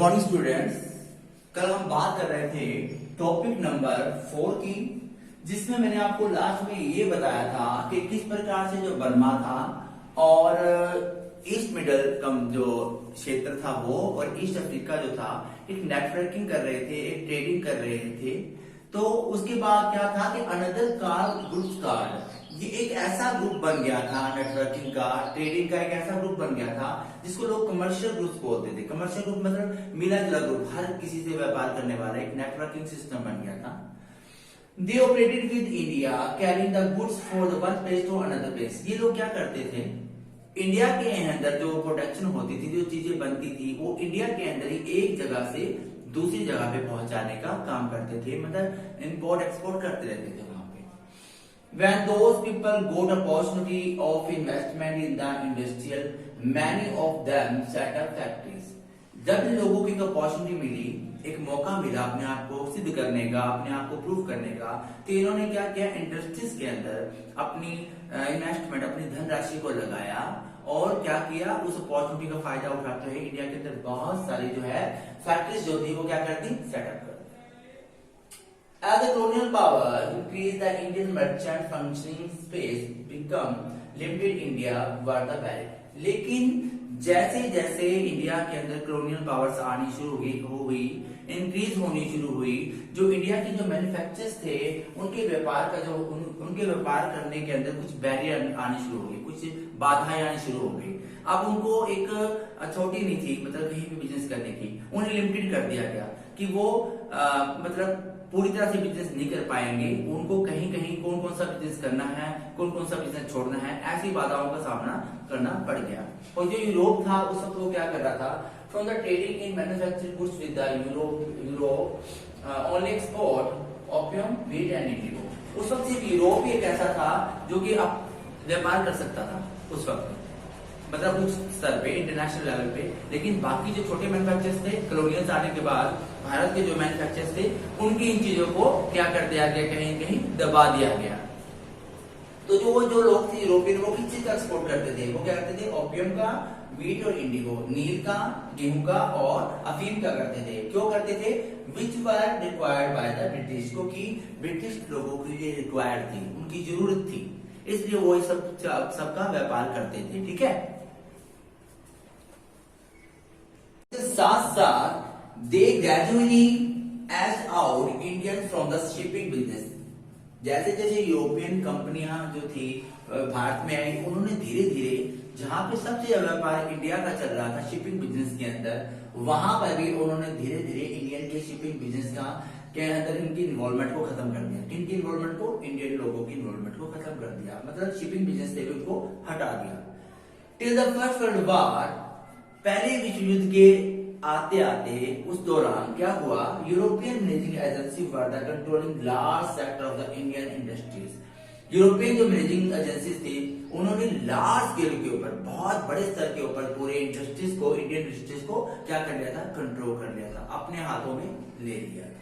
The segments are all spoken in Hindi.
Morning students. कल हम बात कर रहे थे टॉपिक नंबर 4 की, जिसमें मैंने आपको लास्ट में ये बताया था कि किस प्रकार से जो बर्मा था और ईस्ट मिडल कम जो क्षेत्र था वो और ईस्ट अफ्रीका जो था एक नेटवर्किंग कर रहे थे, एक ट्रेडिंग कर रहे थे। तो उसके बाद क्या था कि अनदर कार्ड ग्रुप्स कार्ड, ये एक ऐसा ग्रुप बन गया था नेटवर्किंग का, ट्रेडिंग का एक ऐसा ग्रुप बन गया था जिसको लोग कमर्शियल ग्रुप्स बोलते थे। कमर्शियल ग्रुप मतलब मिला जुला ग्रुप, हर किसी से व्यापार करने वाला एक नेटवर्किंग सिस्टम बन गया था। They operated with India carrying the goods for the one place to another place. ये लोग क्या करते थे, इंडिया के अंदर जो प्रोडक्शन होती थी, जो चीजें बनती थी, वो इंडिया के अंदर ही एक जगह से दूसरी जगह पे पहुंचाने का काम करते थे, मतलब इंपोर्ट एक्सपोर्ट करते रहते थे वहां पे। When those people got opportunity of investment in the industrial, many of them set up factories. जब इन लोगों को एक अपॉर्चुनिटी मिली, एक मौका मिला अपने आप को सिद्ध करने का, अपने आप को प्रूव करने का, तो इन्होंने क्या किया, इंडस्ट्रीज के अंदर अपनी इन्वेस्टमेंट, अपनी धनराशि को लगाया और क्या किया, उस अपॉर्चुनिटी का फायदा उठाते हुए इंडिया के अंदर बहुत सारी जो है फैक्ट्रीज जो थी वो क्या करती, सेटअप कर। As the colonial power increased, the Indian merchant functioning space become limited. India were the barrier. लेकिन जैसे जैसे इंडिया के अंदर कॉलोनियल पावर्स आनी शुरू हुई, इंक्रीज होनी शुरू हुई, जो इंडिया के जो मैन्युफैक्चरर्स थे उनके व्यापार का जो उनके व्यापार करने के अंदर कुछ बैरियर आनी शुरू हो गई, कुछ बाधाएं आनी शुरू हो गई। अब उनको एक अथॉरिटी नहीं थी, मतलब कहीं भी बिजनेस करने की, उन्हें लिमिटेड कर दिया गया कि वो मतलब पूरी तरह से बिजनेस नहीं कर पाएंगे। उनको कहीं कहीं कौन कौन सा बिजनेस करना है, कौन कौन सा बिजनेस छोड़ना है, ऐसी बाधाओं का सामना करना पड़ गया। और जो यूरोप था उस वक्त वो क्या कर रहा था, from the trading in manufacturing goods with the Europe only export opium, wheat and Indigo. उस वक्त सिर्फ यूरोप ही एक ऐसा था जो कि अब व्यापार कर सकता था उस वक्त, मतलब कुछ स्तर पे, इंटरनेशनल लेवल पे। लेकिन बाकी जो छोटे मैन्युफैक्चरर्स थे, कॉलोनियल्स आने के बाद भारत के जो मैन्युफैक्चरर्स थे, उनकी इन चीजों को क्या कर दिया गया, कहीं कहीं दबा दिया गया। तो जो लोग थे यूरोपियन, वो किस चीज का एक्सपोर्ट करते थे, वो क्या करते थे, ओपियम का, व्हीट और इंडिगो, नील का, गेहूं का और अफीम का करते थे। क्यों करते थे, which were required by the British, क्योंकि ब्रिटिश लोगों के लिए रिक्वायर्ड थी, उनकी जरूरत थी, इसलिए वो सबका व्यापार करते थे। ठीक है, साथ साथ they gradually edged out Indians from the shipping business. जैसे जैसे यूरोपियन कंपनियां जो थी भारत में आई, उन्होंने धीरे धीरे जहां पे सबसे ज्यादा व्यापार इंडिया का चल रहा था शिपिंग बिजनेस के अंदर, वहां पर भी उन्होंने धीरे धीरे इंडियन के शिपिंग बिजनेस के अंदर इनकी इन्वॉल्वमेंट को खत्म कर दिया। इनकी इन्वॉल्वमेंट को, इंडियन लोगों की इन्वॉल्वमेंट को खत्म कर दिया, मतलब शिपिंग बिजनेस से भी उनको हटा दिया। Till the first world war, पहले विश्व युद्ध के आते आते उस दौरान क्या हुआ, European managing agency were the controlling large sector of the Indian industries. European जो मैनेजिंग एजेंसीज थी, उन्होंने लार्ज स्केल के ऊपर, बहुत बड़े स्तर के ऊपर पूरे इंडस्ट्रीज को, इंडियन इंडस्ट्रीज को क्या कर लिया था, कंट्रोल कर लिया था, अपने हाथों में ले लिया था।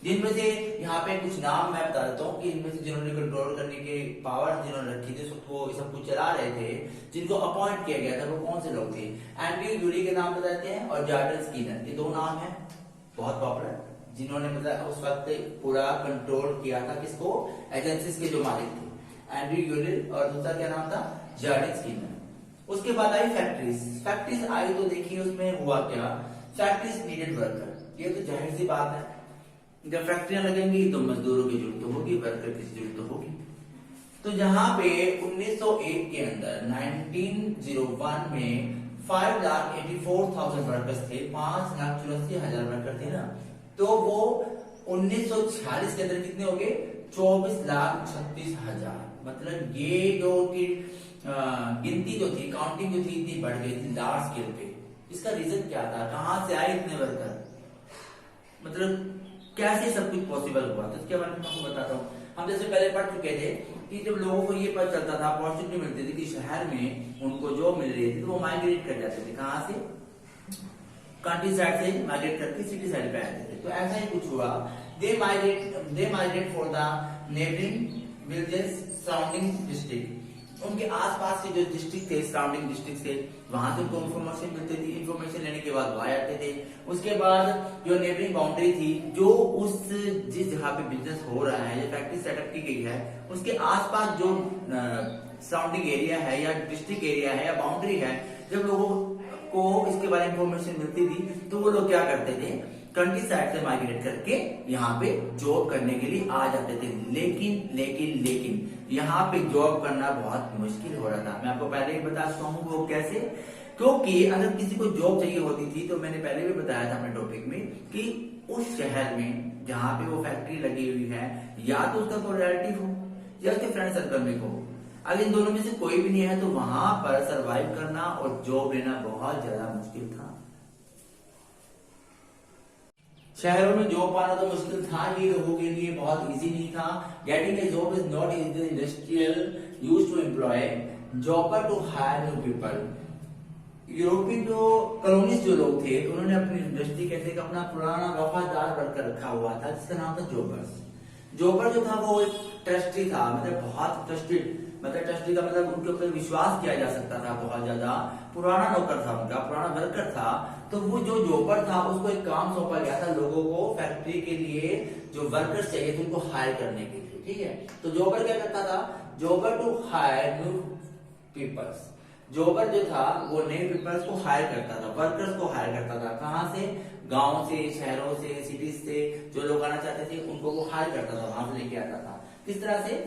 जिनमें से यहाँ पे कुछ नाम मैं बता देता हूँ कि इनमें से जिन्होंने कंट्रोल करने के पावर जिन्होंने रखी थी, सबको सब कुछ चला रहे थे, जिनको अपॉइंट किया गया था, वो कौन से लोग थे, एंड्रयू यूरी के नाम बताते हैं और जॉर्डन स्कीनर, ये दो नाम है बहुत पॉपुलर, जिन्होंने मतलब उस वक्त पूरा कंट्रोल किया था, किसको, एजेंसीज के जो मालिक थे, एंड्रयू यूरी और दूसरा क्या नाम था, जॉर्डन स्कीनर। उसके बाद आई फैक्ट्रीज। फैक्ट्रीज आई तो देखिए उसमें हुआ क्या, फैक्ट्रीज नीडेड वर्कर। ये तो जाहिर सी बात है, जब फैक्ट्रियां लगेंगी तो मजदूरों की जरूरत होगी, वर्कर की जरूरत होगी। तो जहां पे 1901 के अंदर 1901 में 5,84,000 वर्कर्स थे, 5,84,000 वर्कर थे ना, तो वो 1946 के अंदर कितने हो गए, 24,36,000। मतलब ये जो की गिनती जो थी, काउंटिंग जो थी, इतनी बढ़ गई थी लार्ज स्केल पे। इसका रीजन क्या था, कहां से आए इतने वर्कर, मतलब कैसे सब कुछ पॉसिबल हुआ, तो इसके बारे में आपको बताता हूँ। हम जैसे पहले पढ़ चुके थे कि जब लोगों को ये पता चलता था, अपॉर्चुनिटी मिलती थी कि शहर में उनको जॉब मिल रही थी, तो वो माइग्रेट कर जाते थे, कहां से, कंट्री साइड से माइग्रेट करके सिटी साइड पे आते थे। तो ऐसा ही कुछ हुआ, they migrate for the neighbouring villages surrounding district. उनके आसपास के जो डिस्ट्रिक्ट थे, सराउंडिंग डिस्ट्रिक्ट थे, वहां से उनको इन्फॉर्मेशन मिलती थी। इन्फॉर्मेशन लेने के बाद वहां आते थे। उसके बाद जो नेबरिंग बाउंड्री थी, जो उस जिस जगह पे बिजनेस हो रहा है, जो फैक्ट्री सेटअप की गई है, उसके आसपास जो सराउंडिंग एरिया है या डिस्ट्रिक्ट एरिया है या बाउंड्री है, जब लोगों को इसके बारे में इन्फॉर्मेशन मिलती थी तो वो लोग क्या करते थे, कंट्री साइड से माइग्रेट करके यहाँ पे जॉब करने के लिए आ जाते थे। लेकिन यहाँ पे जॉब करना बहुत मुश्किल हो रहा था। मैं आपको पहले ही बता चुका हूँ वो कैसे, क्योंकि अगर किसी को जॉब चाहिए होती थी तो मैंने पहले भी बताया था अपने टॉपिक में कि उस शहर में जहाँ पे वो फैक्ट्री लगी हुई है, या तो उसका कोई रिलेटिव हो या उसके फ्रेंड सर्कल में हो। अगर इन दोनों में से कोई भी नहीं है तो वहां पर सरवाइव करना और जॉब लेना बहुत ज्यादा मुश्किल था। शहरों में जॉब पाना तो मुश्किल था ही, लोगों के लिए बहुत इजी नहीं था। Getting a job is not easy. Industrial used to employ jobber to hire new people. European जो कॉलोनिस्ट जो लोग थे, उन्होंने अपनी इंडस्ट्री के अंदर अपना पुराना वफादार वर्कर रखा हुआ था जिसका नाम था जॉबर्स। जॉबर जो था वो एक ट्रस्टी था, मतलब बहुत ट्रस्टेड, मतलब ट्रस्टी का मतलब उनके ऊपर विश्वास किया जा सकता था बहुत ज्यादा। पुराना नौकर था उनका, पुराना वर्कर था। तो वो जो जॉबर था उसको एक काम सौंपा गया था लोगों को फैक्ट्री के लिए जो वर्कर्स चाहिए थे उनको हायर करने के लिए, ठीक है। तो जॉबर क्या करता था, jobber to hire new peoples. Jobber जो था वो नए पीपल्स को हायर करता था, वर्कर्स को हायर करता था। कहां से, गांव से, शहरों से, सिटीज से जो लोग आना चाहते थे उनको वो हायर करता था, वहां से लेके आता था। किस तरह से,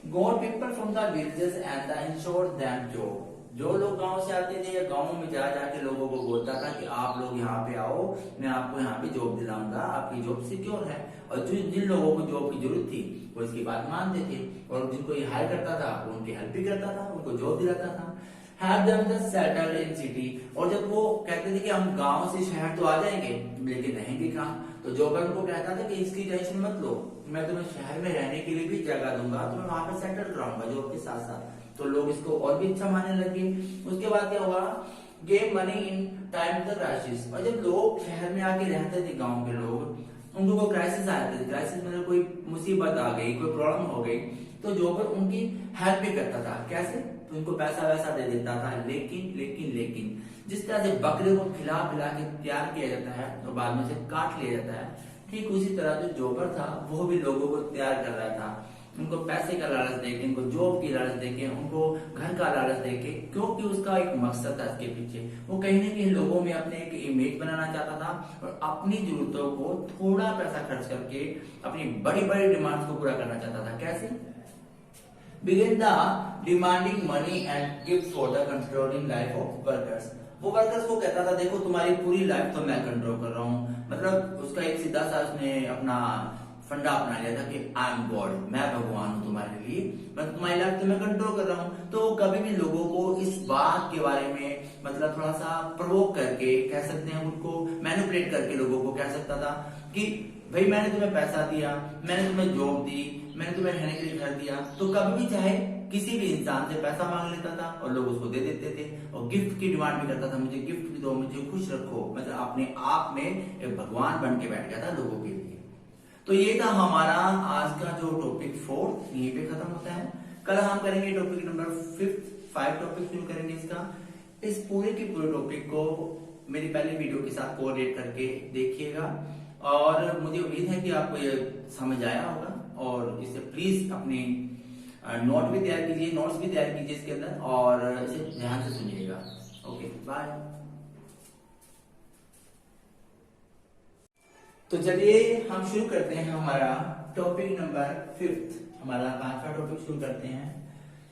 got people from the villages and the ensure them job. जो लोग गांव से आते थे या गांव में जा जाके लोगों को बोलता था कि आप लोग यहाँ पे आओ, मैं आपको यहाँ पे जॉब दिलाऊंगा, आपकी जॉब सिक्योर है। और जिन लोगों को जॉब की जरूरत थी वो इसकी बात मानते थे, और जिनको ये हायर करता था वो उनकी हेल्प भी करता था, उनको जॉब दिलाता था। Have them just settled in city। और जब वो कहते थे कि हम गांव से शहर तो आ जाएंगे लेकिन रहेंगे कहाँ, तो जॉबर उनको कहता था कि इसकी टेंशन मत लो, मैं तुम्हें शहर में रहने के लिए भी जगह दूंगा, तुम्हें वहां पर सेटल कराऊंगा जॉब के साथ साथ। तो लोग इसको और भी अच्छा मानने लगे। उसके बाद क्या हुआ, game money in time the crisis. और जब लोग शहर में आके रहते थे, गाँव के लोग, उनको कोई क्राइसिस आते थे, क्राइसिस मतलब कोई मुसीबत आ गई, कोई प्रॉब्लम हो गई, तो जॉबर उनकी हेल्प भी करता था। कैसे, तो उनको पैसा वैसा दे देता था। लेकिन जिस तरह से बकरे को खिला पिला के तैयार किया जाता है और बाद में से काट लिया जाता है, ठीक उसी तरह जो जॉबर था वो भी लोगों को तैयार कर रहा था। उनको पैसे का लालच देके, उनको जॉब की लालच देके, उनको घर का लालच देके, क्योंकि उसका एक मकसद था इसके पीछे। वो कहीं ना कहीं लोगों में अपने एक इमेज बनाना चाहता था और अपनी जरूरतों को थोड़ा पैसा खर्च करके अपनी बड़ी बड़ी डिमांड्स को पूरा करना चाहता था। कैसे, begin the demanding money and gifts for the controlling life of workers। वो वर्कर्स को कहता था देखो तुम्हारी पूरी लाइफ तो मैं कंट्रोल कर रहा हूँ, मतलब उसका एक सीधा सा उसने अपना फंडा अपना लिया था कि आई एम गॉड, मैं भगवान हूँ तुम्हारे लिए, मैं तुम्हारी लाइफ तो मैं कंट्रोल कर रहा हूँ। तो कभी भी लोगों को इस बात के बारे में मतलब थोड़ा सा प्रोवोक करके कह सकते हैं, उनको मैनिपुलेट करके लोगों को कह सकता था कि भाई मैंने तुम्हें पैसा दिया, मैंने तुम्हें जॉब दी, मैंने तुम्हें रहने के लिए घर दिया, तो कभी भी चाहे किसी भी इंसान से पैसा मांग लेता था और लोग उसको दे देते थे। और गिफ्ट की डिमांड भी करता था, मुझे गिफ्ट भी दो, मुझे खुश रखो, मतलब अपने आप में एक भगवान बन के बैठ गया था लोगों के लिए। तो ये था हमारा आज का जो टॉपिक 4, यहीं पे खत्म होता है। कल हम करेंगे टॉपिक नंबर 5 टॉपिक शुरू करेंगे इसका। इस पूरे के पूरे टॉपिक को मेरी पहले वीडियो के साथ कोऑर्डिनेट करके देखिएगा, और मुझे उम्मीद है कि आपको ये समझ आया होगा। और इसे प्लीज अपने नोट भी तैयार कीजिए, नोट्स भी तैयार कीजिए इसके अंदर, और इसे ध्यान से सुनिएगा। Okay, bye. तो चलिए हम शुरू करते हैं हमारा टॉपिक नंबर 5, हमारा 5वां टॉपिक शुरू करते हैं।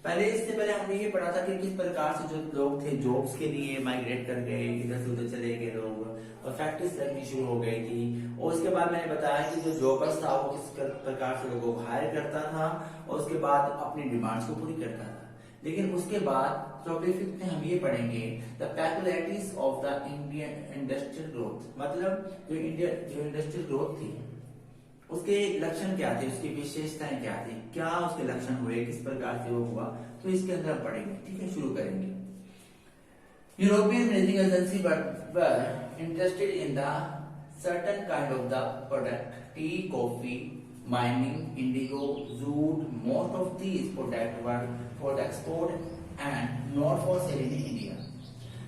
इससे पहले हमने ये पढ़ा था कि किस प्रकार से जो लोग थे जॉब्स के लिए माइग्रेट कर गए, इधर से उधर चले गए लोग, और फैक्ट्रीज लगनी शुरू हो गई थी। और उसके बाद मैंने बताया कि जो जॉबर्स था वो किस प्रकार से लोगों को हायर करता था और उसके बाद अपनी डिमांड्स को पूरी करता था। लेकिन उसके बाद टॉपिक 5 में हम ये पढ़ेंगे the peculiarities of the Indian industrial growth. मतलब जो इंडस्ट्रियल ग्रोथ थी उसके लक्षण क्या थे, उसकी विशेषताएं क्या थी, क्या उसके लक्षण हुए, किस प्रकार से वो हुआ, तो इसके अंदर हम पढ़ेंगे। ठीक है, शुरू करेंगे। European managing agency were interested in the certain kind of the product, T, coffee, mining, indigo, jute, most of these products were for the export and not for selling in India.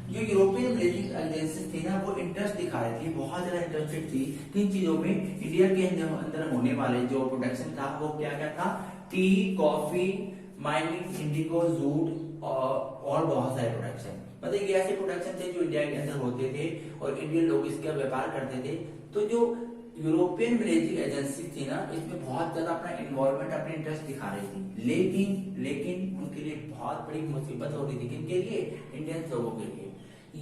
जो यूरोपियन मिलिट्री एजेंसीज थी ना, वो इंटरेस्ट दिखा रही थी, बहुत ज्यादा इंटरेस्टेड थी किन चीजों में, इंडिया के अंदर होने वाले जो प्रोडक्शन था वो क्या क्या था, T, coffee, mining, Indigo, jute और बहुत सारे प्रोडक्शन। मतलब ये ऐसे प्रोडक्शन थे जो इंडिया के अंदर होते थे और इंडियन लोग इसका व्यापार करते थे। तो जो यूरोपियन मिलिट्री एजेंसी थी ना, इसमें बहुत ज्यादा अपना इन्वॉल्वमेंट, अपने इंटरेस्ट दिखा रही थी, लेकिन उनके लिए बहुत बड़ी मुसीबत हो रही थी। किनके लिए? इंडियन लोगों के लिए।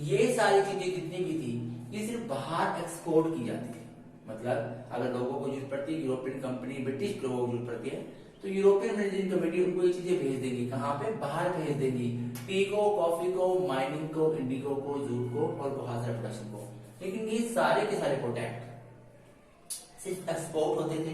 ये सारी चीजें जितनी भी थी ये सिर्फ बाहर एक्सपोर्ट की जाती थी। मतलब अगर लोगों को जरूरत पड़ती है, यूरोपियन कंपनी, ब्रिटिश लोगों को जरूरत पड़ती है, तो यूरोपियन मिलिट्री कमेटी उनको ये चीजें भेज देगी। कहाँ पे? बाहर भेज देगी। टी को, कॉफी को, माइनिंग को, इंडिगो को, जूट को और बहुत सारे प्रोडक्शन को। लेकिन ये सारे के सारे प्रोडक्ट सिर्फ एक्सपोर्ट होते थे,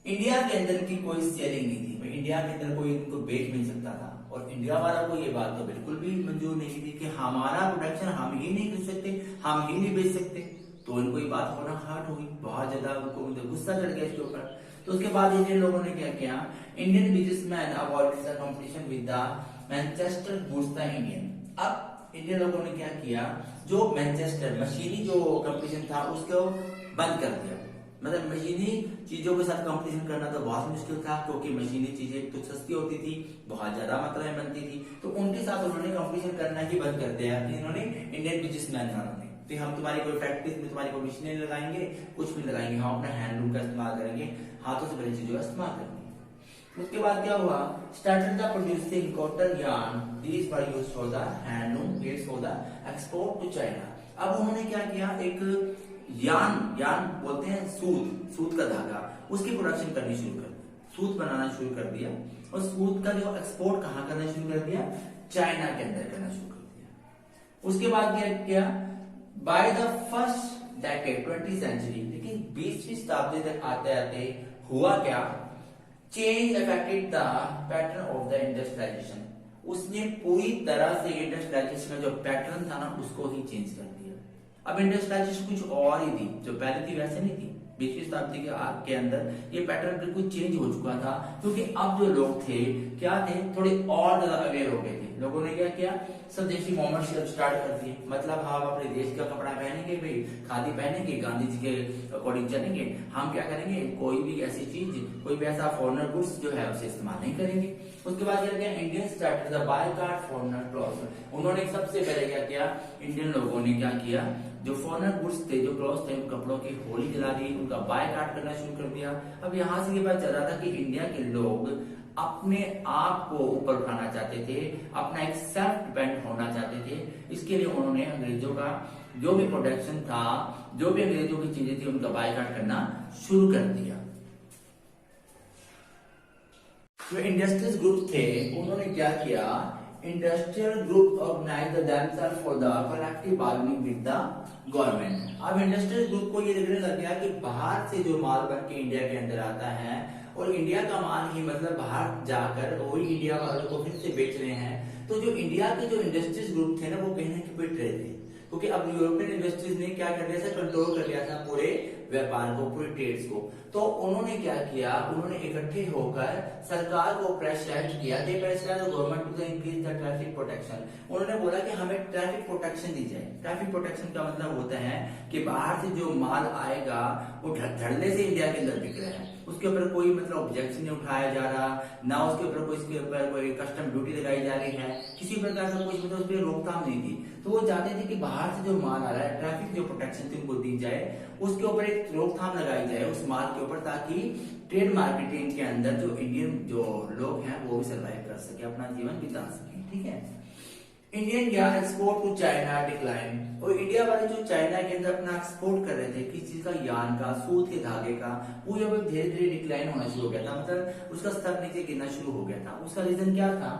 इंडिया के अंदर की कोई सेलिंग नहीं थी। इंडिया के अंदर कोई इनको बेच नहीं सकता था और इंडिया वालों को ये बात तो बिल्कुल भी मंजूर नहीं थी कि हमारा प्रोडक्शन हम ही नहीं कर सकते, हम ही नहीं बेच सकते। तो इनको ये बात होना हार्ड हुई, बहुत ज्यादा उनको गुस्सा चढ़ गया इसके ऊपर। तो उसके बाद इंडियन लोगों ने क्या किया, Indian businessman avoided the competition with the Manchester goods the Indian. अब इंडियन लोगों ने क्या किया, जो मैनचेस्टर मशीनी जो कंपटीशन था उसको बंद कर दिया। मतलब मशीनी चीजों के साथ कंपटीशन करना तो बहुत मुश्किल था, क्योंकि मशीनी चीजें तो सस्ती होती थी, बहुत ज्यादा मात्रा में बनती थी, तो उनके साथ उन्होंने कंपटीशन करना ही बंद कर दिया। इन्होंने इंडियन बिजनेसमैन वालों ने, तो हम तुम्हारी कोई फैक्ट्रीज में तुम्हारी कोई मशीनें लगाएंगे, कुछ भी लगाएंगे, हम अपना हैंडलूम का इस्तेमाल करेंगे, हाथों से बनी चीजों का इस्तेमाल करेंगे। उसके बाद क्या हुआ, started the producing cotton yarn, these were used for the handloom gates for the export to China. अब उन्होंने क्या किया, एक यार्न बोलते हैं सूत का धागा, उसकी प्रोडक्शन करनी शुरू कर दी, सूत बनाना शुरू कर दिया और सूत का जो एक्सपोर्ट कहाँ करना शुरू कर दिया, चाइना के अंदर करना शुरू कर दिया। उसके बाद क्या किया, by the first decade 20th century, लेकिन 20वीं शताब्दी तक आते आते हुआ क्या, change affected the pattern of the industrialisation. उसने पूरी तरह से इंडस्ट्रियलाइजेशन का जो पैटर्न था ना, उसको ही चेंज कर दिया। अब इंडस्ट्रियलाइजेशन कुछ और ही थी, जो पहले थी वैसे नहीं थी। 20वीं शताब्दी के अंदर ये पैटर्न बिल्कुल चेंज हो चुका था, क्योंकि अब जो लोग थे क्या थे, थोड़े और ज्यादा अवेयर हो गए थे। लोगों ने क्या किया, स्वदेशी मूवमेंट स्टार्ट कर दिए। मतलब हम अपने देश का कपड़ा पहनेंगे, भाई खादी पहनेंगे, गांधी जी के अकॉर्डिंग चलेंगे। हम क्या करेंगे, कोई भी ऐसी चीज, कोई भी ऐसा फॉरेनर गुड्स जो है उसे इस्तेमाल नहीं करेंगे। उसके बाद क्या किया, Indian started the boycott foreigner clothes. उन्होंने सबसे पहले क्या किया, इंडियन लोगों ने क्या किया, जो फॉरेनर गुड्स थे, जो क्लॉथ्स थे, उन कपड़ों की होली जला दी, उनका बायकॉट करना शुरू कर दिया। अब यहाँ से ये पता चल रहा था कि इंडिया के लोग अपने आप को ऊपर उठाना चाहते थे, अपना एक सेल्फ डिपेंड होना चाहते थे। इसके लिए उन्होंने अंग्रेजों का जो भी प्रोडक्शन था, जो भी अंग्रेजों की चीजें थी, उनका बायकॉट करना शुरू कर दिया। जो इंडस्ट्रियल ग्रुप थे उन्होंने क्या किया, industrial group organise themselves for the collective bargaining with the government. अब इंडस्ट्रियल ग्रुप को ये लगने लग गया कि बाहर से जो माल बन के इंडिया के अंदर आता है और इंडिया का माल ही मतलब बाहर जाकर वही इंडिया वालों को फिर से बेच रहे हैं, तो जो इंडिया के जो इंडस्ट्रीज ग्रुप थे ना, वो कहीं ना कहीं पिट रहे थे, क्योंकि अब यूरोपियन इंडस्ट्रीज ने क्या कर लिया था, कंट्रोल कर लिया था पूरे व्यापार को, पूरे ट्रेड्स को। तो उन्होंने क्या किया, उन्होंने इकट्ठे होकर सरकार को प्रेशराइज किया, they pressurise the government to increase the traffic protection. उन्होंने बोला कि हमें ट्रैफिक प्रोटेक्शन दी जाए। ट्रैफिक प्रोटेक्शन का मतलब होता है कि बाहर से जो माल आएगा वो धड़ल्ले से इंडिया के अंदर बिक रहा है, उसके ऊपर कोई मतलब ऑब्जेक्शन नहीं उठाया जा रहा, ना उसके ऊपर कोई कस्टम ड्यूटी लगाई जा रही है, किसी प्रकार का कुछ मतलब उस पर रोकथाम नहीं थी। तो वो चाहते थे कि बाहर से जो माल आ रहा है, ट्रैफिक जो प्रोटेक्शन थी उनको दी जाए, उसके ऊपर एक रोकथाम लगाई जाए उस माल के ऊपर, ताकि ट्रेड मार्केटिंग के अंदर जो इंडियन जो लोग हैं वो भी सर्वाइव कर सके, अपना जीवन बिता सके। ठीक है, Indian yarn export to China decline. और इंडिया वाले जो चाइना के अंदर अपना एक्सपोर्ट कर रहे थे, किस चीज का, यार्न का, सूत के धागे का, वो जब धीरे धीरे डिक्लाइन होना शुरू हो गया था, मतलब उसका स्तर नीचे गिरना शुरू हो गया था। उसका रीजन क्या था,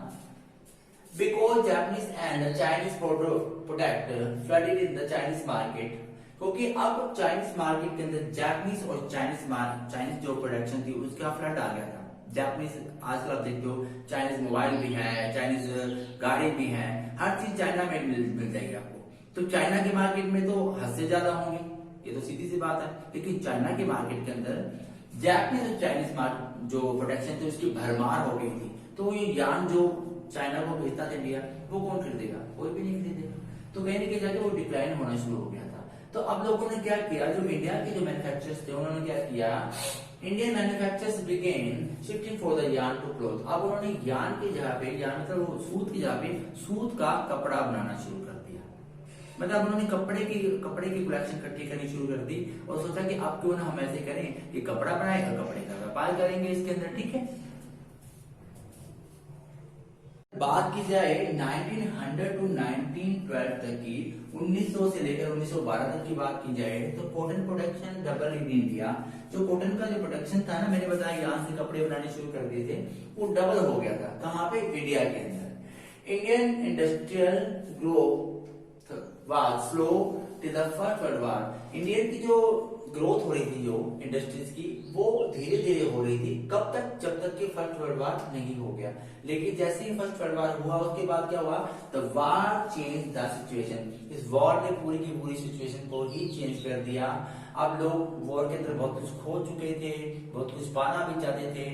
because Japanese and Chinese product flooded in the Chinese market. क्योंकि अब चाइनीज मार्केट के अंदर जापानीज और चाइनीज जो प्रोडक्शन थी उसका फ्लड आ गया था। जापानीज आजकल आप देखते हो, चाइनीज मोबाइल भी है, चाइनीज गाड़ी भी है, हर चीज चाइना में मिल जाएगी आपको। तो चाइना के मार्केट में तो हद से ज्यादा होंगे, ये तो सीधी सी बात है। लेकिन चाइना के मार्केट के अंदर जापानीज और चाइनीज जो प्रोडक्शन थी उसकी भरमार हो गई थी। तो ये यान जो चाइना को भेजता था इंडिया, वो कौन खरीदेगा? कोई भी नहीं खरीदेगा। तो कहीं ना कहीं जाके वो डिक्लाइन होना शुरू हो गया था। तो अब लोगों ने क्या किया, जो इंडिया के जो मैन्युफैक्चरर्स थे उन्होंने क्या किया, Indian manufacturers began shifting for the yarn to cloth. अब उन्होंने यार्न की जगह पे, यार्न मतलब वो सूत की जगह पे सूत का कपड़ा बनाना शुरू कर दिया। मतलब उन्होंने कपड़े की कलेक्शन इकट्ठी करनी शुरू कर दी और सोचा कि अब क्यों ना हम ऐसे करें कि कपड़ा बनाए और कपड़े का व्यापार करेंगे इसके अंदर, ठीक है। बात की जाए 1900 टू 1912 तक की, 1900 से लेकर 1912 तक की बात की जाए तो cotton production double in India. जो कॉटन का जो प्रोडक्शन था ना, मैंने बताया यहाँ से कपड़े बनाने शुरू कर दिए थे, वो डबल हो गया था। कहाँ पे? इंडिया के अंदर। Indian industrial growth was slow till the first world war. Indian की जो ग्रोथ हो रही थी जो इंडस्ट्रीज की, वो धीरे धीरे हो रही थी। कब तक? जब तक कि फर्स्ट वर्ल्ड वॉर नहीं हो गया। लेकिन जैसे ही फर्स्ट वर्ल्ड वॉर हुआ, उसके बाद क्या हुआ? The war change the situation. इस वॉर ने पूरी की पूरी सिचुएशन को ही चेंज कर दिया। अब लोग वॉर के अंदर बहुत कुछ खो चुके थे, बहुत कुछ पाना भी चाहते थे,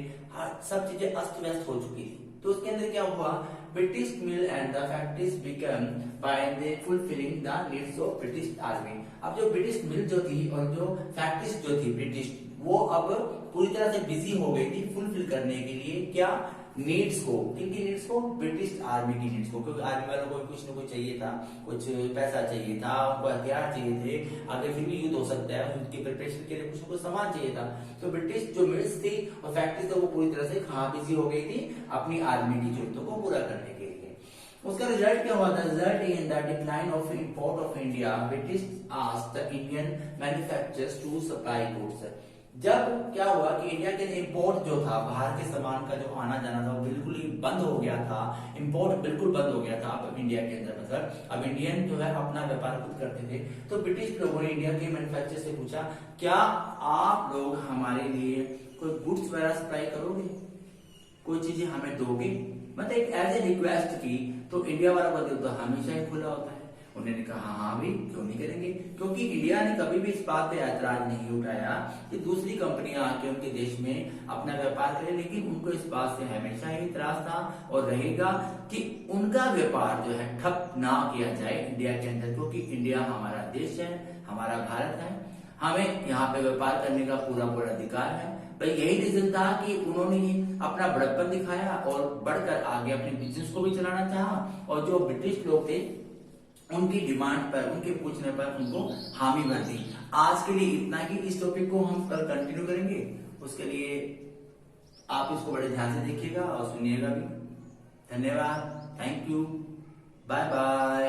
सब चीजें अस्त व्यस्त हो चुकी थी। तो उसके अंदर क्या हुआ? British mill and the factories become by they fulfilling the needs of British army. अब जो ब्रिटिश मिल जो थी और जो फैक्ट्रीज जो थी ब्रिटिश, वो अब पूरी तरह से बिजी हो गई थी फुलफिल करने के लिए क्या? नीड्स को। किनकी नीड्स को? ब्रिटिश आर्मी की नीड्स को। क्योंकि आर्मी वालों को कुछ न कुछ चाहिए था, कुछ पैसा चाहिए था, उनको हथियार चाहिए थे, आगे फिर भी युद्ध हो सकता है, उनकी प्रिपरेशन के लिए कुछ न कुछ सामान चाहिए था। तो ब्रिटिश जो मिल्स थी और फैक्ट्रीज थी, वो पूरी तरह से कहाँ बिजी हो गई थी? अपनी आर्मी की जरूरतों को पूरा करने के लिए। उसका रिजल्ट क्या हुआ था? Result in the decline of import of India. British asked the Indian manufacturers to supply goods. जब क्या हुआ कि इंडिया के इंपोर्ट जो था, बाहर के सामान का जो आना जाना था, वो बिल्कुल ही बंद हो गया था। इंपोर्ट बिल्कुल बंद हो गया था अब इंडिया के अंदर। मतलब अब इंडियन जो है अपना व्यापार खुद करते थे। तो ब्रिटिश लोगों ने इंडिया के मैन्युफैक्चरर से पूछा, क्या आप लोग हमारे लिए कोई गुड्स वगैरह सप्लाई करोगे, कोई चीजें हमें दोगे? मतलब एक एज ए रिक्वेस्ट की। तो इंडिया वाला बोलते तो हमेशा ही खुला होता है। उन्होंने कहा हाँ भी, क्यों नहीं करेंगे। क्योंकि इंडिया ने कभी भी इस बात पे ऐतराज नहीं उठाया कि दूसरी कंपनियां आके उनके देश में अपना व्यापार करें, लेकिन उनको इस बात से हमेशा ही इतराज था और रहेगा कि उनका व्यापार जो है ठप ना किया जाए इंडिया के अंदर। क्योंकि इंडिया हमारा देश है, हमारा भारत है, हमें यहाँ पे व्यापार करने का पूरा पूरा अधिकार है। भाई यही रीजन था कि उन्होंने अपना बड़प्पन दिखाया और बढ़कर आगे अपने बिजनेस को भी चलाना चाहा। और जो ब्रिटिश लोग थे उनकी डिमांड पर, उनके पूछने पर उनको हामी भर दी। आज के लिए इतना ही। इस टॉपिक को हम कल कंटिन्यू करेंगे। उसके लिए आप इसको बड़े ध्यान से देखिएगा और सुनिएगा भी। धन्यवाद, थैंक यू, बाय बाय।